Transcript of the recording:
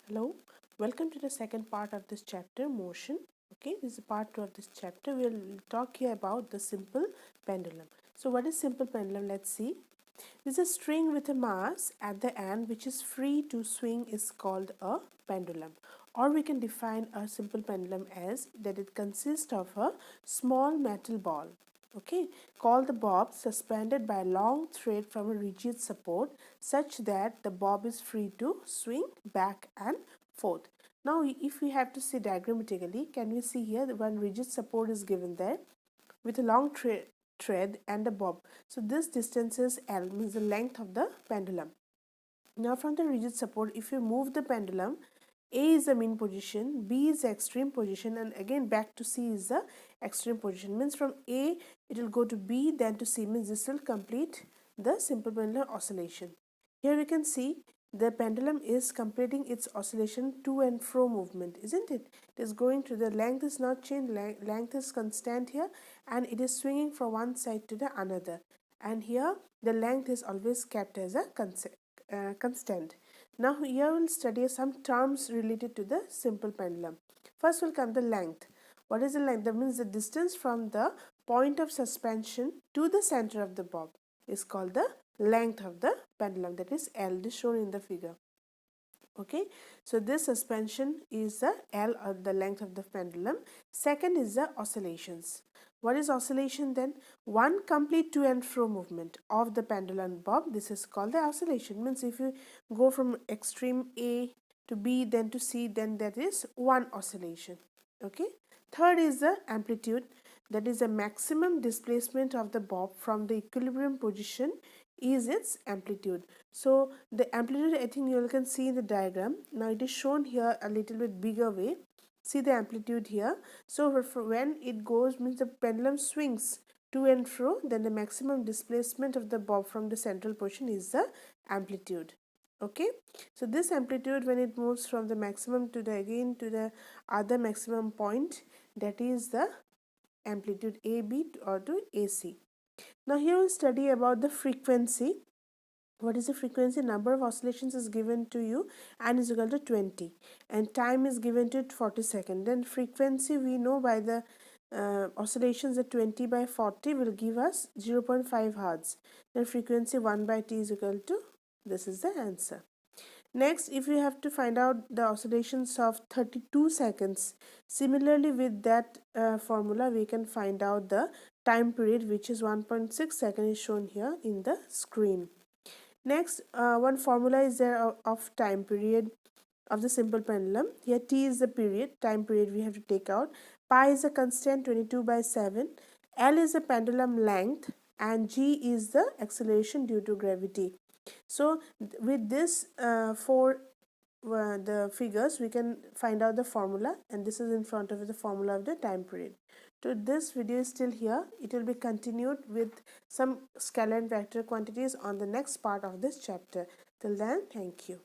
Hello, welcome to the second part of this chapter, motion. Okay, this is part 2 of this chapter. We'll talk here about the simple pendulum. So what is simple pendulum? Let's see. This is a string with a mass at the end which is free to swing is called a pendulum. Or we can define a simple pendulum as that it consists of a small metal ball, okay, called the bob, suspended by a long thread from a rigid support such that the bob is free to swing back and forth. Now if we have to see diagrammatically, can we see here that one rigid support is given there with a long thread and a bob. So this distance is L, means the length of the pendulum. Now from the rigid support, if you move the pendulum, A is the mean position, B is the extreme position, and again back to C is the extreme position. Means from A it will go to B, then to C, means this will complete the simple pendulum oscillation. Here we can see the pendulum is completing its oscillation to and fro movement, isn't it? It is going to, the length is not changed, length is constant here, and it is swinging from one side to the another. And here the length is always kept as a constant. Now here we'll study some terms related to the simple pendulum. First will come the length. What is the length? That means the distance from the point of suspension to the center of the bob is called the length of the pendulum, that is L, is shown in the figure. Okay, so this suspension is the L, or the length of the pendulum. Second is the oscillations. What is oscillation then? One complete to and fro movement of the pendulum bob. This is called the oscillation. Means if you go from extreme A to B, then to C, then that is one oscillation. Okay. Third is the amplitude. That is the maximum displacement of the bob from the equilibrium position is its amplitude. So the amplitude, I think you can see in the diagram. Now it is shown here a little bit bigger way. See the amplitude here. So when it goes, means the pendulum swings to and fro, then the maximum displacement of the bob from the central position is the amplitude. Okay, so this amplitude, when it moves from the maximum to the again to the other maximum point, that is the amplitude AB or to AC. Now here we'll study about the frequency. What is the frequency? Number of oscillations is given to you and is equal to 20, and time is given to it 40 seconds. Then frequency, we know by the oscillations that 20 by 40 will give us 0.5 hertz. Then frequency 1 by t is equal to, this is the answer. Next, if we have to find out the oscillations of 32 seconds, similarly with that formula, we can find out the time period, which is 1.6 seconds, is shown here in the screen. Next, one formula is there of time period of the simple pendulum. Here t is the period, time period we have to take out. Pi is a constant, 22 by 7. L is the pendulum length, and g is the acceleration due to gravity. So with this four the figures, we can find out the formula, and this is in front of the formula of the time period. So this video is still here. It will be continued with some scalar and vector quantities on the next part of this chapter. Till then, thank you.